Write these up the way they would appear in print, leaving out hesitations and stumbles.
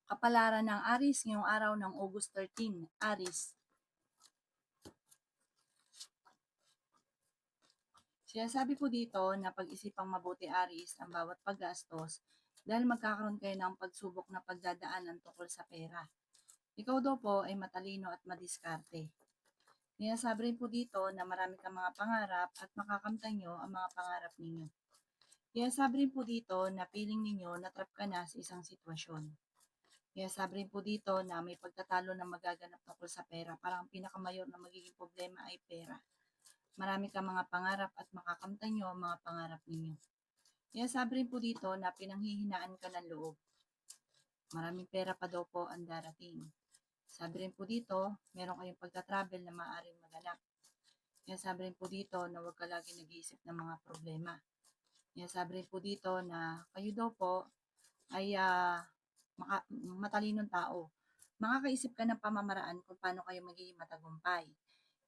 Kapalaran ng Aris ngayong araw ng August 13. Aris. Sinasabi po dito na pag-isipang mabuti Aris ang bawat paggastos dahil magkakaroon kayo ng pagsubok na pagdadaanan tungkol sa pera. Ikaw daw po ay matalino at madiskarte. Sinasabi rin po dito na marami kang mga pangarap at makakamtan nyo ang mga pangarap ninyo. Sinasabi rin po dito na feeling ninyo na trap ka na sa isang sitwasyon. Kaya sabi rin po dito na may pagtatalo na magaganap tungkol sa pera. Parang ang pinakamayor na magiging problema ay pera. Marami kang mga pangarap at makakamtan nyo ang mga pangarap ninyo. Kaya sabi rin po dito na pinanghihinaan ka ng loob. Maraming pera pa daw po ang darating. Sabi rin po dito, meron kayong pagka-travel na maaaring maganap. Kaya sabi rin po dito na huwag ka lagi nag-iisip ng mga problema. Kaya sabi rin po dito na kayo daw po ay matalinong tao. Makakaisip ka ng pamamaraan kung paano kayo magiging matagumpay.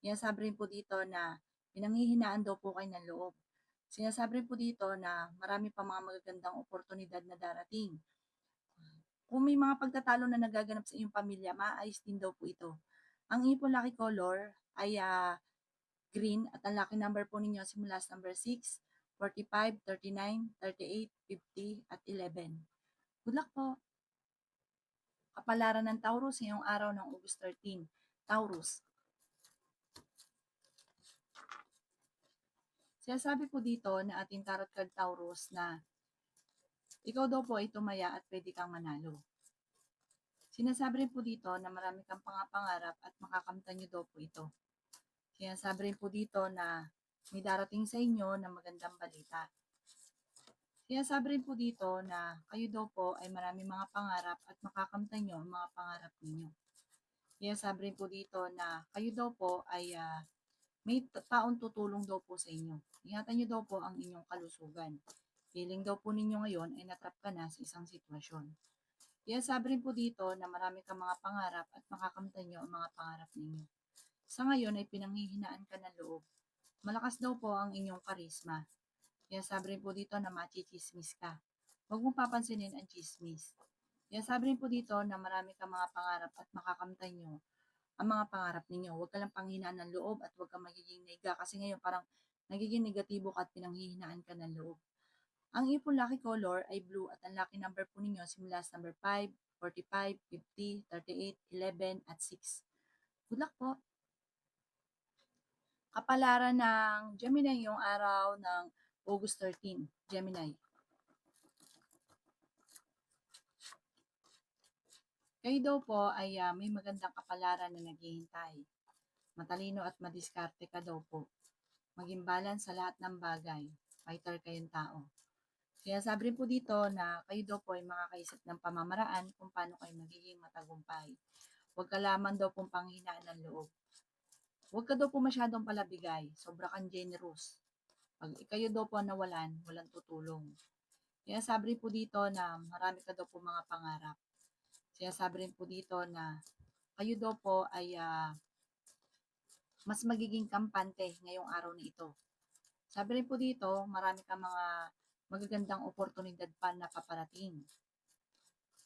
Sinasabi rin po dito na pinanghihinaan daw po kayo ng loob. Sinasabi rin po dito na marami pa mga magagandang oportunidad na darating. Kung may mga pagtatalo na nagaganap sa iyong pamilya, maayos din daw po ito. Ang inyong po lucky color ay green at ang lucky number po ninyo simula sa number 6, 45, 39, 38, 50 at 11. Good luck po! Kapalaran ng Taurus ngayong araw ng August 13. Taurus. Sinasabi po dito na ating tarot card Taurus na ikaw daw po ay tumaya at pwede kang manalo. Sinasabi rin po dito na marami kang pangarap at makakamtan nyo daw po ito. Sinasabi rin po dito na may darating sa inyo na magandang balita. Sinasabi rin po dito na kayo daw po ay marami mga pangarap at makakamtan nyo ang mga pangarap ninyo. Sinasabi rin po dito na kayo daw po ay may taong tutulong daw po sa inyo. Ingatan nyo daw po ang inyong kalusugan. Feeling daw po ninyo ngayon ay natrap ka na sa isang sitwasyon. Kaya sabi rin po dito na marami kang mga pangarap at makakamtan nyo ang mga pangarap ninyo. Sa ngayon ay pinanghihinaan ka ng loob. Malakas daw po ang inyong karisma. Kaya sabi rin po dito na machichismis ka. Huwag mong papansinin ang chismis. Kaya sabi rin po dito na marami kang mga pangarap at makakamtan nyo ang mga pangarap ninyo. Huwag ka lang panghinaan ng loob at huwag ka magiging naiga kasi ngayon parang nagiging negatibo ka at pinanghihinaan ka ng loob. Ang iyong lucky color ay blue at ang lucky number po ninyo simula sa number 5, 45, 50, 38, 11 at 6. Good luck po! Kapalaran ng Gemini yung araw ng August 13. Gemini. Kayo daw po ay may magandang kapalaran na naghihintay. Matalino at madiskarte ka daw po. Maging balance sa lahat ng bagay. Fighter kayong tao. Sinasabi rin po dito na kayo daw po ay makakaisip ng pamamaraan kung paano kayo magiging matagumpay. Huwag ka lamang daw pong panghinaan ng loob. Huwag ka daw po masyadong palabigay. Sobra kang generous. Pag kayo daw po nawalan, walang tutulong. Sinasabi rin po dito na marami ka daw po mga pangarap. Sinasabi rin po dito na kayo daw po ay mas magiging kampante ngayong araw na ito. Sabi rin po dito, marami kang mga magagandang oportunidad pa na paparating.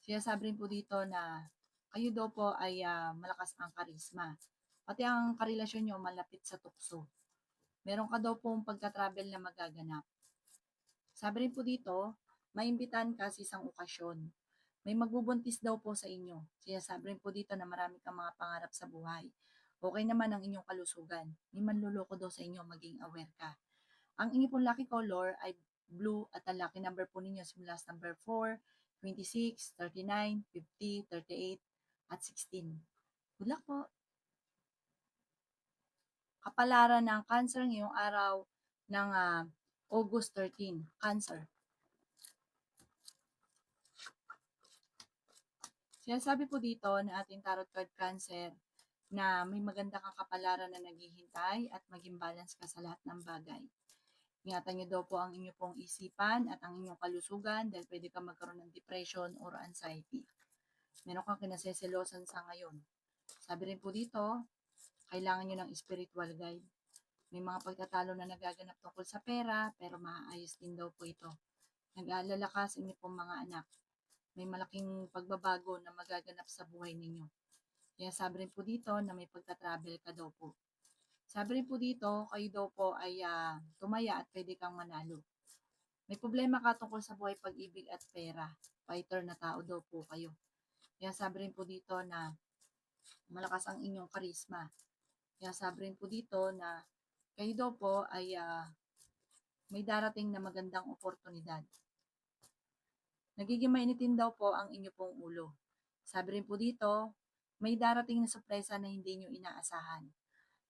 Sinasabi rin po dito na kayo daw po ay malakas ang karisma. Pati ang karelasyon nyo malapit sa tukso. Meron ka daw pong pagka-travel na magaganap. Sabi rin po dito, maimbitahan ka sa isang okasyon. May magbubuntis daw po sa inyo. Sinasabi rin po dito na marami kang mga pangarap sa buhay. Okay naman ang inyong kalusugan. May manluloko daw sa inyo, maging aware ka. Ang inyong pong lucky color ay blue at ang lucky number po ninyo simula sa number 4, 26, 39, 50, 38, at 16. Good luck po! Kapalaran ng Cancer ngayong araw ng August 13. Cancer. Sinasabi po dito na ating tarot card Cancer na may maganda kang kapalaran na naghihintay at maging balance ka sa lahat ng bagay. Ingatan niyo daw po ang inyong pong isipan at ang inyong kalusugan dahil pwede kang magkaroon ng depression or anxiety. Meron kang kinaseselosan sa ngayon. Sabi rin po dito, kailangan nyo ng spiritual guide. May mga pagtatalo na nagaganap tungkol sa pera, pero maayos din daw po ito. Nag-aalala ka sa inyong pong mga anak. may malaking pagbabago na magaganap sa buhay ninyo. Kaya sabi rin po dito na may pagta-travel ka daw po. Sabi rin po dito, kayo daw po ay tumaya at pwede kang manalo. May problema ka tungkol sa buhay, pag-ibig at pera. Fighter na tao daw po kayo. Kaya sabi rin po dito na malakas ang inyong karisma. Kaya sabi rin po dito na kayo daw po ay may darating na magandang oportunidad. Nagiging mainitin daw po ang inyo pong ulo. Sabi rin po dito, may darating na sorpresa na hindi nyo inaasahan.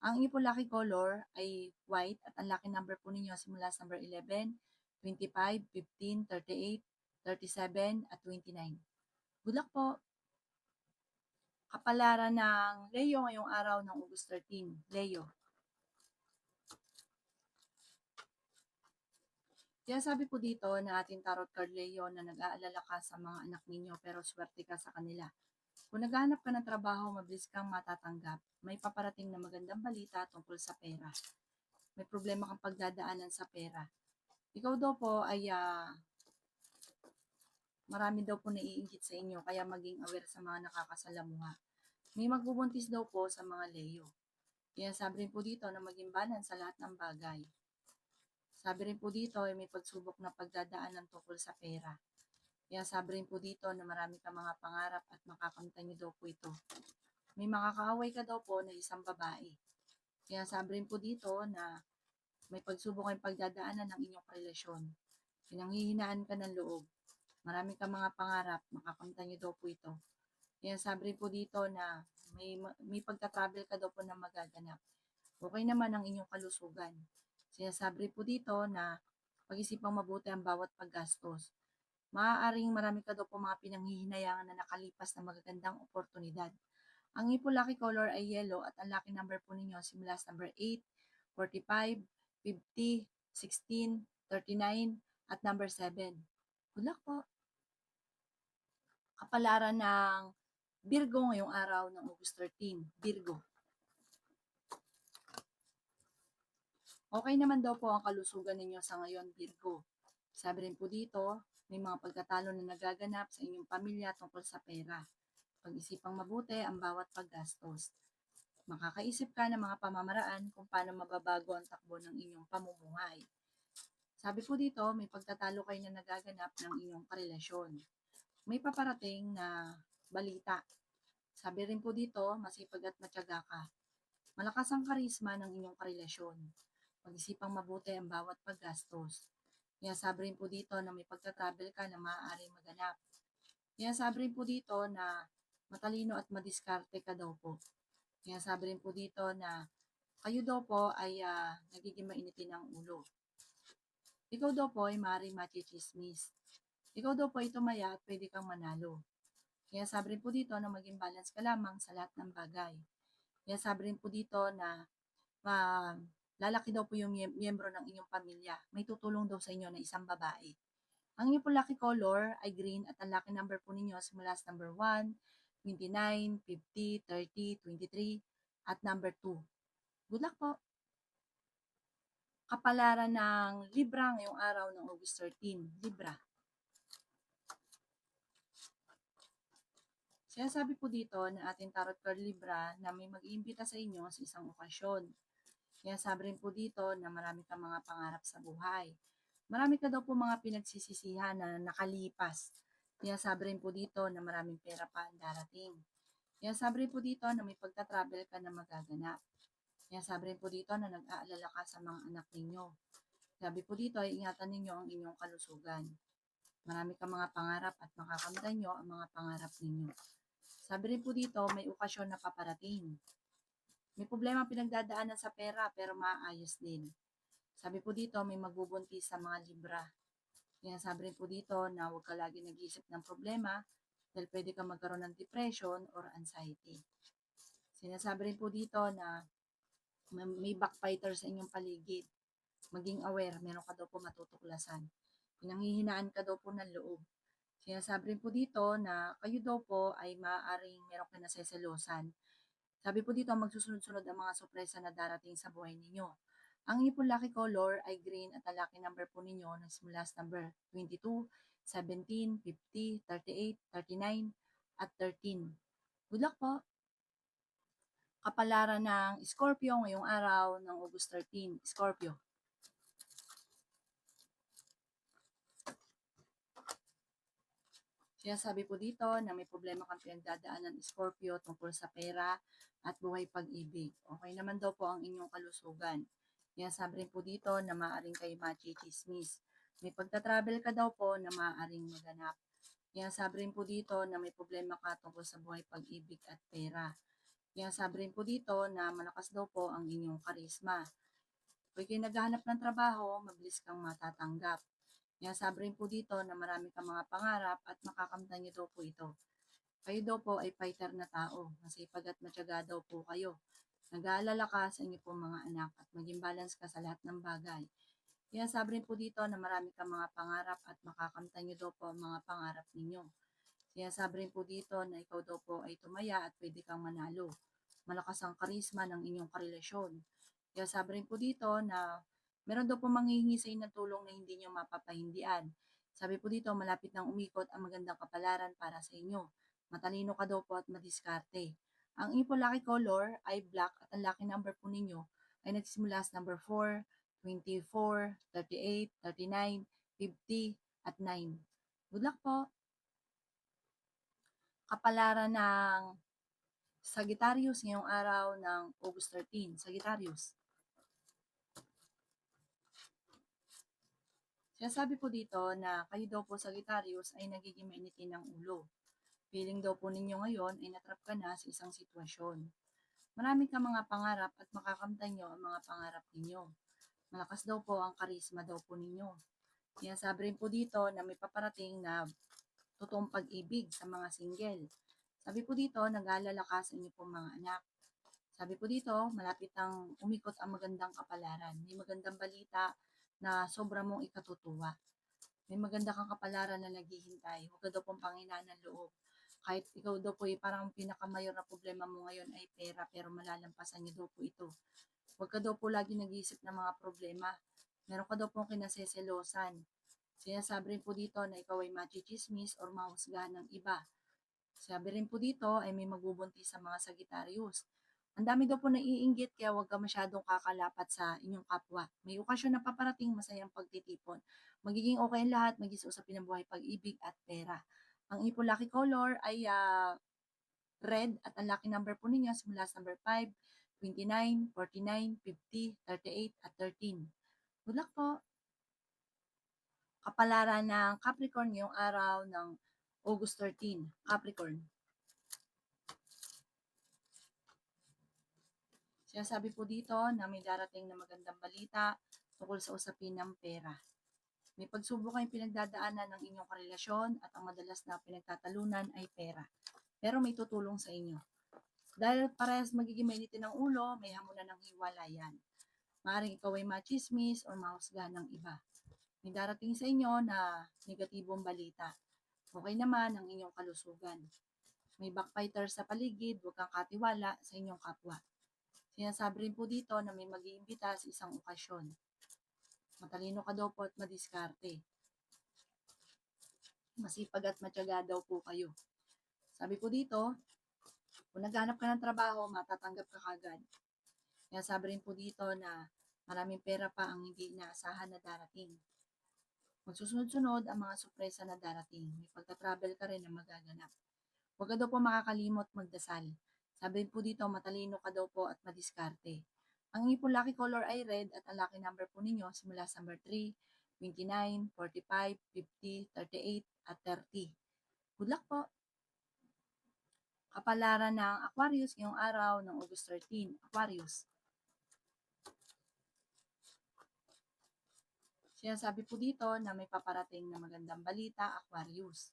Ang inyo po lucky color ay white at ang lucky number po ninyo simula sa number 11, 25, 15, 38, 37 at 29. Good luck po! Kapalaran ng Leo ngayong araw ng August 13. Leo. Kaya sabi po dito na ating tarot card Leo na nag-aalala ka sa mga anak ninyo pero swerte ka sa kanila. Kung naghahanap ka ng trabaho, mabilis kang matatanggap. May paparating na magandang balita tungkol sa pera. May problema kang pagdadaanan sa pera. Ikaw daw po ay marami daw po naiinggit sa inyo kaya maging aware sa mga nakakasalamuha. May magbubuntis daw po sa mga Leo. Kaya sabi rin po dito na maging balance sa lahat ng bagay. Sabi rin po dito ay may pagsubok na pagdadaanan tungkol sa pera. Kaya sabi rin po dito na marami ka mga pangarap at makakamtan niyo daw po ito. May makakaaway ka daw po na isang babae. Kaya sabi rin po dito na may pagsubok kayong pagdadaanan ng inyong relasyon. Pinanghihinaan ka ng loob. Marami ka mga pangarap, makakamtan niyo daw po ito. Kaya sabi rin po dito na may pagta-travel ka daw po na magaganap. Okay naman ang inyong kalusugan. Sinasabi rin po dito na pag-isipang mabuti ang bawat paggastos. Maaaring marami ka daw po mga pinanghihinayangan na nakalipas na magagandang oportunidad. Ang inyong po lucky color ay yellow at ang lucky number po ninyo simula sa number 8, 45, 50, 16, 39 at number 7. Good luck po! Kapalaran ng Virgo ngayong araw ng August 13. Virgo. Okay naman daw po ang kalusugan ninyo sa ngayon, Virgo. Sabi rin po dito, may mga pagkatalo na nagaganap sa inyong pamilya tungkol sa pera. Pag-isipang mabuti ang bawat paggastos. Makakaisip ka ng mga pamamaraan kung paano mababago ang takbo ng inyong pamumuhay. Sabi po dito, may pagtatalo kayo na nagaganap ng inyong karelasyon. May paparating na balita. Sabi rin po dito, masipag at matyaga ka. Malakas ang karisma ng inyong karelasyon. Pag-isipang mabuti ang bawat paggastos. Kaya sabi rin po dito na may pagta-travel ka na maaaring maganap. Kaya sabi rin po dito na matalino at madiskarte ka daw po. Kaya sabi rin po dito na kayo daw po ay nagiging mainitin ang ulo. Ikaw daw po ay maaaring machichismis. Ikaw daw po ay tumaya at pwede kang manalo. Kaya sabi rin po dito na maging balance ka lamang sa lahat ng bagay. Kaya sabi rin po dito na lalaki daw po yung miyembro ng inyong pamilya. May tutulong daw sa inyo na isang babae. Ang inyong po lucky color ay green at ang lucky number po ninyo simula sa number 1, 29, 50, 30, 23 at number 2. Good luck po! Kapalaran ng Libra ngayong araw ng August 13. Libra. Sinasabi po dito na ating tarot card Libra na may mag-iimbita sa inyo sa isang okasyon. Kaya sabi rin po dito na marami kang mga pangarap sa buhay. Marami ka daw po mga pinagsisisihan na nakalipas. Kaya sabi rin po dito na maraming pera pa ang darating. Kaya sabi rin po dito na may pagta-travel ka na magaganap. Kaya sabi rin po dito na nag-aalala ka sa mga anak ninyo. Sabi po dito ay ingatan ninyo ang inyong kalusugan. Marami kang mga pangarap at makakamtan nyo ang mga pangarap ninyo. Sabi rin po dito may okasyon na paparating. May problema pinagdadaanan sa pera pero maayos din. Sabi po dito may magbubuntis sa mga Libra. Kaya sabi rin po dito na huwag ka lagi nag-iisip ng problema dahil pwede ka magkaroon ng depression or anxiety. Sinasabi rin po dito na may backbiter sa inyong paligid. Maging aware, meron ka daw po matutuklasan. Pinanghihinaan ka daw po ng loob. Sinasabi rin po dito na kayo daw po ay maaaring meron ka naseselosan. Sabi po dito, magsusunod-sunod ang mga sorpresa na darating sa buhay ninyo. Ang inyong lucky color ay green at ang lucky number po ninyo na simula sa number 22, 17, 50, 38, 39, at 13. Good luck po! Kapalaran ng Scorpio ngayong araw ng August 13. Scorpio. Sinasabi po dito na may problema kang pinagdadaanan ng Scorpio tungkol sa pera at buhay pag-ibig. Okay naman daw po ang inyong kalusugan. Sinasabi rin po dito na maaaring kayo machichismis. May pagta-travel ka daw po na maaaring maganap. Sinasabi rin po dito na may problema ka tungkol sa buhay pag-ibig at pera. Sinasabi rin po dito na malakas daw po ang inyong karisma. Kung kayo naghahanap ng trabaho, mabilis kang matatanggap. Sinasabi rin po dito na marami kang mga pangarap at makakamtan niyo daw po ito. Kayo daw po ay fighter na tao, masipag at matyaga daw po kayo. Nag-aalala ka sa inyo pong mga anak at maging balance ka sa lahat ng bagay. Sinasabi rin po dito na marami kang mga pangarap at makakamtan niyo daw po ang mga pangarap ninyo. Sinasabi rin po dito na ikaw daw po ay tumaya at pwede kang manalo. Malakas ang karisma ng inyong karelasyon. Sinasabi rin po dito na meron daw po manghihingi sa inyo ng tulong na hindi nyo mapapahindian. Sabi po dito, malapit nang umikot ang magandang kapalaran para sa inyo. Matalino ka daw po at madiskarte. Ang inyo po lucky color ay black at ang lucky number po ninyo ay nagsimula sa number 4, 24, 38, 39, 50, at 9. Good luck po! Kapalaran ng Sagittarius ngayong araw ng August 13. Sagittarius. Sinasabi po dito na kayo daw po Sagittarius ay nagiging mainitin ng ulo. Feeling daw po ninyo ngayon ay natrap ka na sa isang sitwasyon. Marami ka mga pangarap at makakamtan nyo ang mga pangarap ninyo. Malakas daw po ang karisma daw po ninyo. Sinasabi rin po dito na may paparating na totoong pag-ibig sa mga single. Sabi po dito, nag-aalala ka sa inyo pong mga anak. Sabi po dito, malapit nang umikot ang magandang kapalaran. May magandang balita na sobra mong ikatutuwa. May maganda kang kapalaran na naghihintay. Huwag ka daw pong panghinaan ng loob. Kahit ikaw daw po parang pinakamayor na problema mo ngayon ay pera, pero malalampasan niyo daw po ito. Huwag ka daw po lagi nag-iisip ng mga problema. Meron ka daw pong kinaseselosan. Sinasabi rin po dito na ikaw ay machichismis or mahusgahan ng iba. Sabi rin po dito ay may magbubuntis sa mga Sagittarius. Ang dami daw po naiinggit kaya huwag ka masyadong kakalapat sa inyong kapwa. May okasyon na paparating, masayang pagtitipon. Magiging okay ang lahat, maging sa usapin ng buhay, pag-ibig at pera. Ang ipo lucky color ay red at ang lucky number po ninyo simula sa number 5, 29, 49, 50, 38 at 13. Good luck po! Kapalaran ng Capricorn ngayong araw ng August 13. Capricorn. Sinasabi po dito na may darating na magandang balita tungkol sa usapin ng pera. May pagsubok kayong pinagdadaanan ng inyong karelasyon at ang madalas na pinagtatalunan ay pera. Pero may tutulong sa inyo. Dahil parehas magiging mainitin ng ulo, may hamunan ng hiwalayan. Maaaring ikaw ay machismis o mahusgahan ng iba. May darating sa inyo na negatibong balita. Okay naman ang inyong kalusugan. May backbiter sa paligid, huwag kang katiwala sa inyong kapwa. Sinasabi rin po dito na may mag-iimbita sa isang okasyon. Matalino ka daw po at madiskarte. Masipag at matyaga daw po kayo. Sabi po dito, kung naghanap ka ng trabaho, matatanggap ka kagad. Sinasabi rin po dito na maraming pera pa ang hindi inaasahan na darating. Magsusunod-sunod ang mga sorpresa na darating. May pagka-travel ka rin na magaganap. Huwag ka daw po makakalimot magdasal. Sabi po dito, matalino ka daw po at madiskarte. Ang inyong lucky color ay red at ang lucky number po ninyo simula sa number 3, 29, 45, 50, 38, at 30. Good luck po! Kapalaran ng Aquarius ngayong araw ng August 13. Aquarius. Sinasabi po dito na may paparating na magandang balita, Aquarius.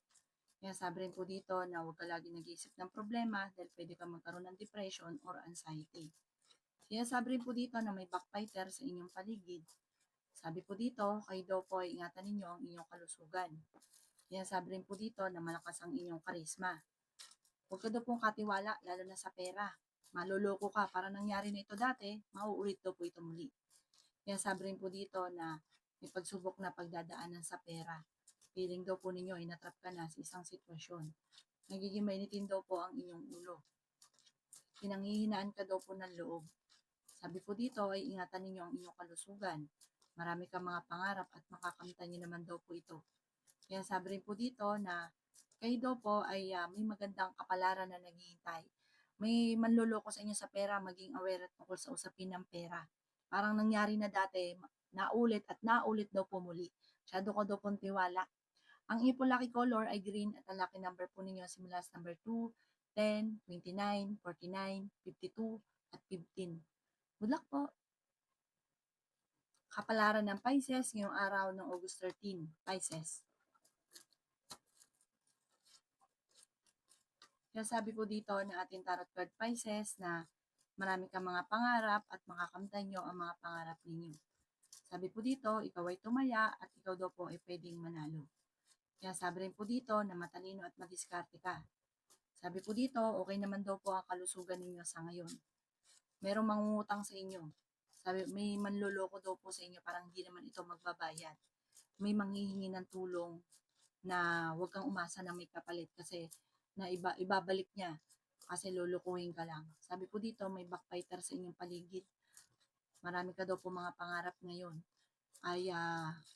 Sinasabi rin po dito na huwag ka lagi nag-iisip ng problema dahil pwede kang magkaroon ng depression or anxiety. Sinasabi rin po dito na may backbiter sa inyong paligid. Sabi po dito, kayo daw po ay ingatan ninyo ang inyong kalusugan. Sinasabi rin po dito na malakas ang inyong karisma. Huwag ka daw pong katiwala, lalo na sa pera. Maluloko ka, para nangyari na ito dati, mauulit daw po ito muli. Sinasabi rin po dito na may pagsubok na pagdadaanan sa pera. Feeling daw po ninyo ay natrap ka na sa isang sitwasyon. Nagiging mainitin daw po ang inyong ulo. Pinanghihinaan ka daw po ng loob. Sabi po dito ay ingatan ninyo ang inyong kalusugan. Marami kang mga pangarap at makakamtan niyo naman daw po ito. Kaya sabi rin po dito na kayo daw po ay may magandang kapalaran na naghihintay. May manloloko sa inyo sa pera, maging aware tungkol sa usapin ng pera. Parang nangyari na dati, naulit at naulit daw po muli. Masyado ko daw pong tiwala. Ang iyong lucky color ay green at ang lucky number po ninyo simula sa number 2, 10, 29, 49, 52, at 15. Good luck po! Kapalaran ng Pisces ngayong araw ng August 13, Pisces. Kaya sabi po dito ng ating tarot card Pisces na marami kang mga pangarap at makakamtan nyo ang mga pangarap ninyo. Sabi po dito, ikaw ay tumaya at ikaw daw po ay pwedeng manalo. Kaya sabi rin po dito na matalino at madiskarte ka. Sabi po dito, okay naman daw po ang kalusugan ninyo sa ngayon. Merong mangungutang sa inyo. Sabi, may manloloko daw po sa inyo, parang hindi naman ito magbabayad. May manghihingi ng tulong na huwag kang umasa na may kapalit kasi na ibabalik niya kasi lulukuhin ka lang. Sabi po dito, may backbiter sa inyong paligid. Marami ka daw po mga pangarap ngayon ay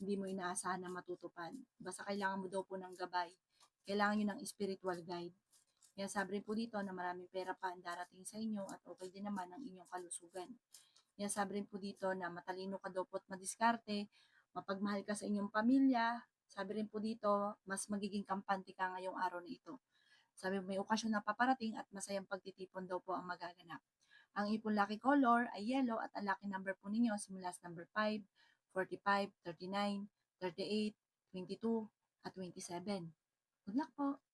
hindi mo inaasahan na matutupad. Basta kailangan mo daw po ng gabay. Kailangan nyo ng spiritual guide. Kaya sabi rin po dito na maraming pera pa ang darating sa inyo at okay din naman ang inyong kalusugan. Kaya sabi rin po dito na matalino ka daw po at madiskarte, mapagmahal ka sa inyong pamilya. Sabi rin po dito, mas magiging kampante ka ngayong araw na ito. Sabi may okasyon na paparating at masayang pagtitipon daw po ang magaganap. Ang ipon lucky color ay yellow at ang lucky number po ninyo simula sa number 5, 45, 39, 38, 22, at 27. Good luck po!